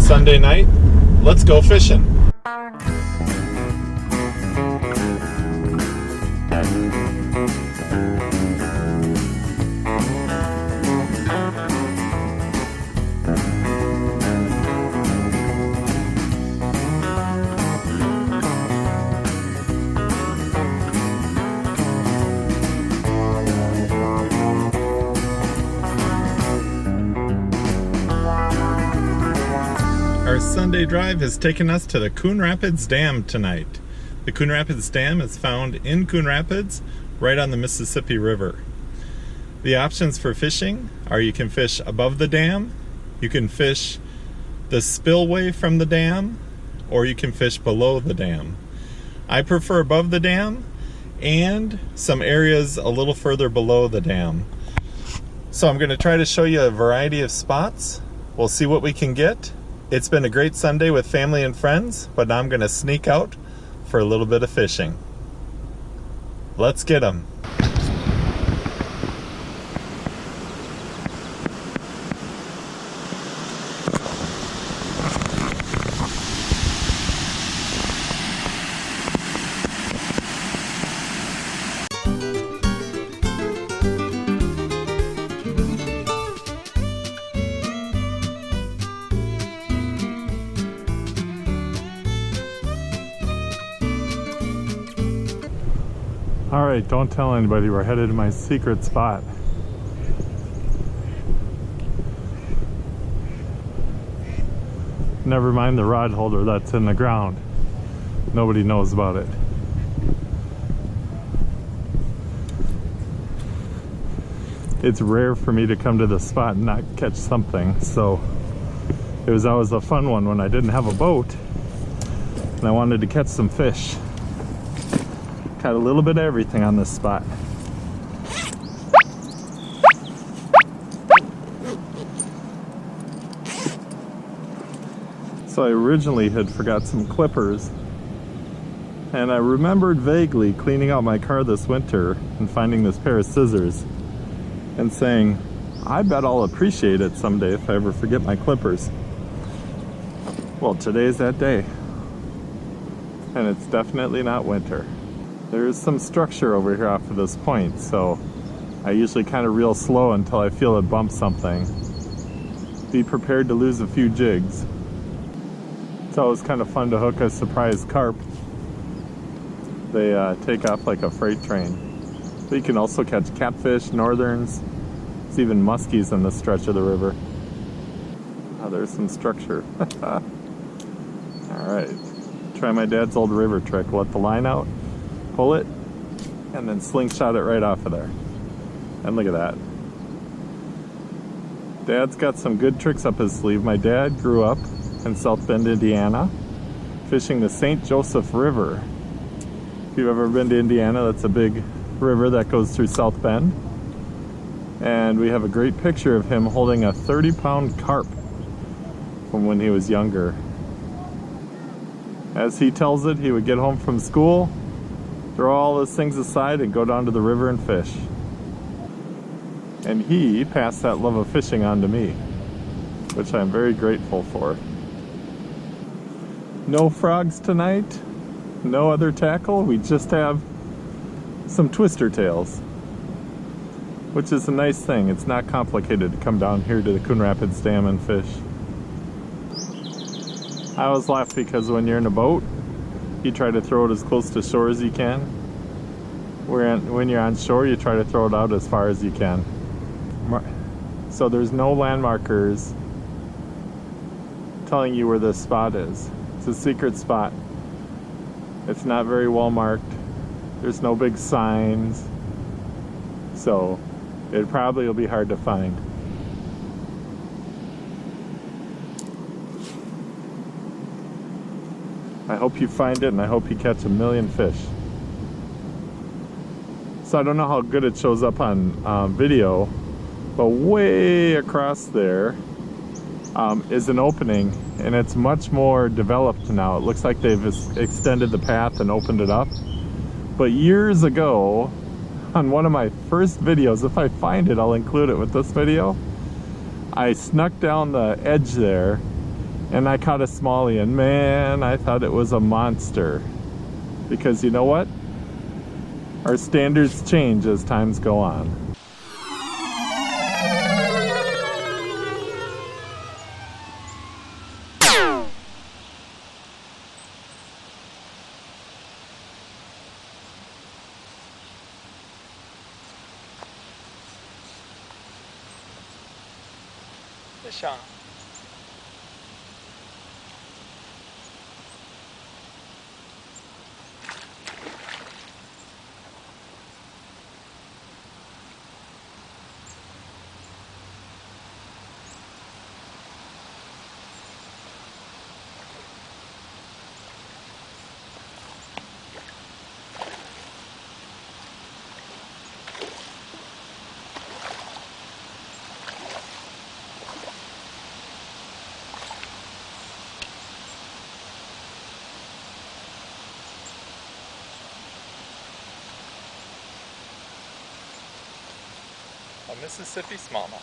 Sunday night. Let's go fishing. Our Sunday drive has taken us to the Coon Rapids Dam tonight. The Coon Rapids Dam is found in Coon Rapids, right on the Mississippi River. The options for fishing are you can fish above the dam, you can fish the spillway from the dam, or you can fish below the dam. I prefer above the dam and some areas a little further below the dam. So I'm going to try to show you a variety of spots. We'll see what we can get. It's been a great Sunday with family and friends, but now I'm going to sneak out for a little bit of fishing. Let's get them. Alright, don't tell anybody, we're headed to my secret spot. Never mind the rod holder that's in the ground. Nobody knows about it. It's rare for me to come to the spot and not catch something, so it was always a fun one when I didn't have a boat and I wanted to catch some fish. Got a little bit of everything on this spot. So I originally had forgot some clippers, and I remembered vaguely cleaning out my car this winter and finding this pair of scissors and saying, I bet I'll appreciate it someday if I ever forget my clippers. Well, today's that day, and it's definitely not winter. There's some structure over here off of this point, so I usually kind of reel slow until I feel it bump something. Be prepared to lose a few jigs. It's always kind of fun to hook a surprise carp. They take off like a freight train. But you can also catch catfish, northerns, there's even muskies in this stretch of the river. Oh, there's some structure. Alright, try my dad's old river trick. Let the line out, pull it, and then slingshot it right off of there. And look at that. Dad's got some good tricks up his sleeve. My dad grew up in South Bend, Indiana, fishing the St. Joseph River. If you've ever been to Indiana, that's a big river that goes through South Bend. And we have a great picture of him holding a 30-pound carp from when he was younger. As he tells it, he would get home from school, throw all those things aside and go down to the river and fish. And he passed that love of fishing on to me, which I'm very grateful for. No frogs tonight, no other tackle. We just have some twister tails, which is a nice thing. It's not complicated to come down here to the Coon Rapids Dam and fish. I always laugh because when you're in a boat, you try to throw it as close to shore as you can. When you're on shore, you try to throw it out as far as you can. So there's no landmarkers telling you where this spot is. It's a secret spot. It's not very well marked. There's no big signs. So it probably will be hard to find. I hope you find it, and I hope you catch a million fish. So I don't know how good it shows up on video, but way across there is an opening, and it's much more developed now. It looks like they've extended the path and opened it up. But years ago, on one of my first videos, if I find it, I'll include it with this video, I snuck down the edge there and I caught a smallie, and man, I thought it was a monster. Because you know what? Our standards change as times go on. Fish on. A Mississippi smallmouth.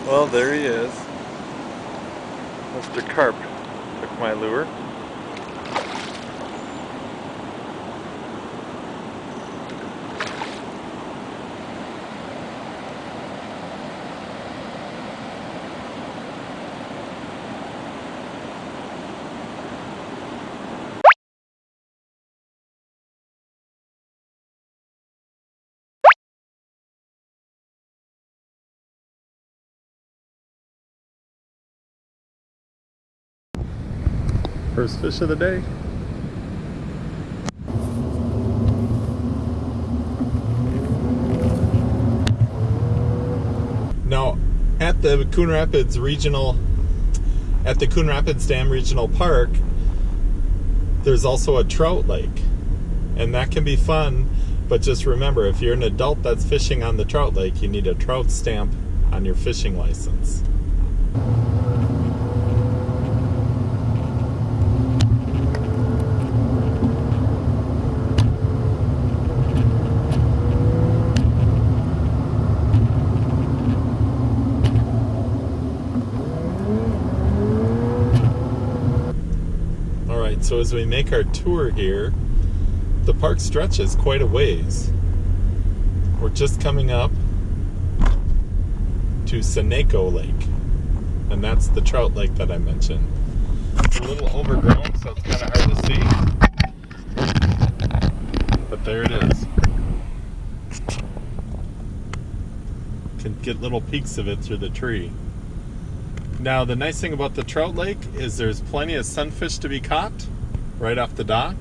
Well, there he is. Mr. Carp took my lure. First fish of the day. Now, at the Coon Rapids Dam Regional Park, there's also a trout lake, and that can be fun. But just remember, if you're an adult that's fishing on the trout lake, you need a trout stamp on your fishing license. So as we make our tour here, the park stretches quite a ways. We're just coming up to Seneco Lake, and that's the trout lake that I mentioned. It's a little overgrown, so it's kind of hard to see, but there it is. Can get little peeks of it through the tree. Now, the nice thing about the trout lake is there's plenty of sunfish to be caught right off the dock.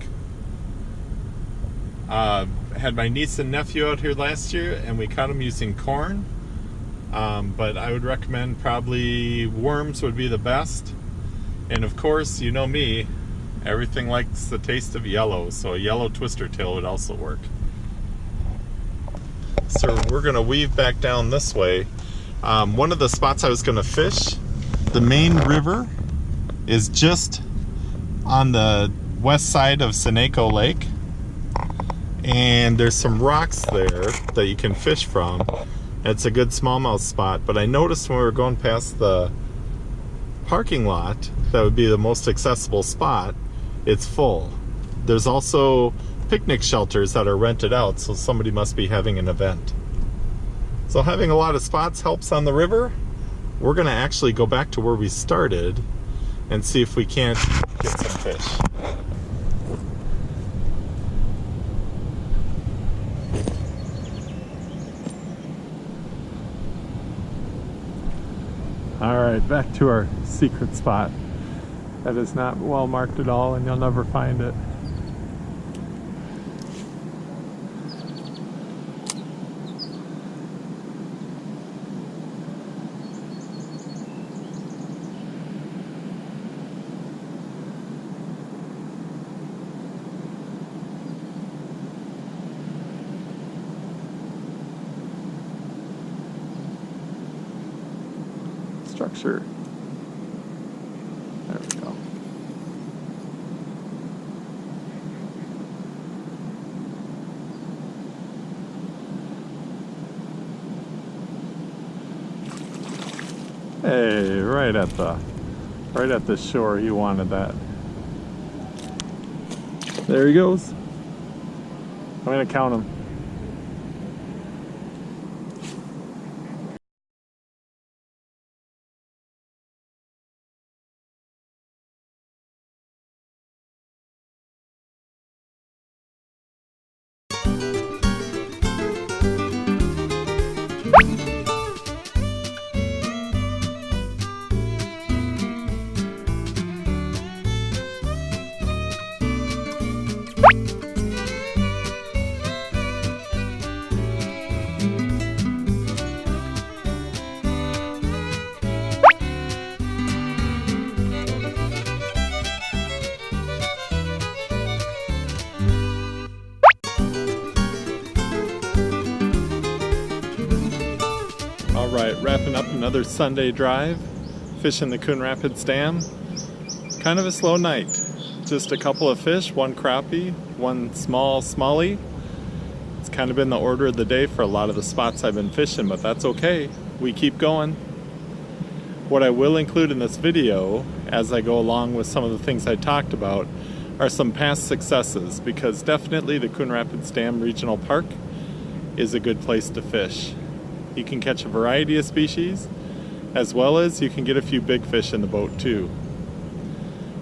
Had my niece and nephew out here last year, and we caught them using corn. But I would recommend probably worms would be the best. And of course, you know me, everything likes the taste of yellow, so a yellow twister tail would also work. So we're gonna weave back down this way. One of the spots I was gonna fish, the main river is just on the west side of Seneco Lake, and there's some rocks there that you can fish from. It's a good smallmouth spot, but I noticed when we were going past the parking lot that would be the most accessible spot, it's full. There's also picnic shelters that are rented out, so somebody must be having an event. So having a lot of spots helps on the river. We're gonna actually go back to where we started and see if we can't get some fish. All right, back to our secret spot that is not well marked at all, and you'll never find it. Structure. Hey, right at the shore, he wanted that. There he goes. I'm gonna count him. Alright, wrapping up another Sunday drive, fishing the Coon Rapids Dam. Kind of a slow night. Just a couple of fish, one crappie, one small smallie. It's kind of been the order of the day for a lot of the spots I've been fishing, but that's okay. We keep going. What I will include in this video, as I go along with some of the things I talked about, are some past successes, because definitely the Coon Rapids Dam Regional Park is a good place to fish. You can catch a variety of species, as well as you can get a few big fish in the boat too.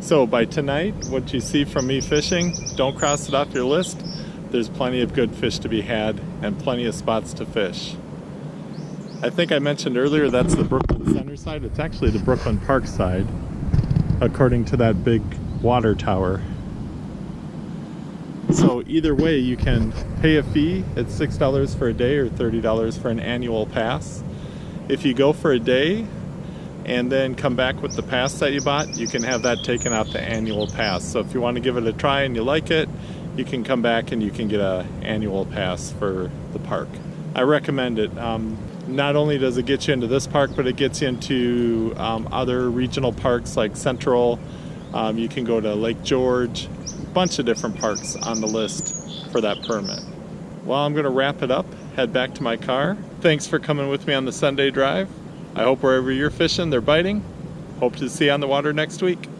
So by tonight, what you see from me fishing, don't cross it off your list. There's plenty of good fish to be had and plenty of spots to fish. I think I mentioned earlier that's the Brooklyn Center side. It's actually the Brooklyn Park side, according to that big water tower. So either way, you can pay a fee. It's $6 for a day or $30 for an annual pass. If you go for a day and then come back with the pass that you bought, you can have that taken out the annual pass. So if you want to give it a try and you like it, you can come back and you can get an annual pass for the park. I recommend it. Not only does it get you into this park, but it gets you into other regional parks like Central. You can go to Lake George. Bunch of different parks on the list for that permit. Well, I'm gonna wrap it up, head back to my car. Thanks for coming with me on the Sunday drive. I hope wherever you're fishing, they're biting. Hope to see you on the water next week.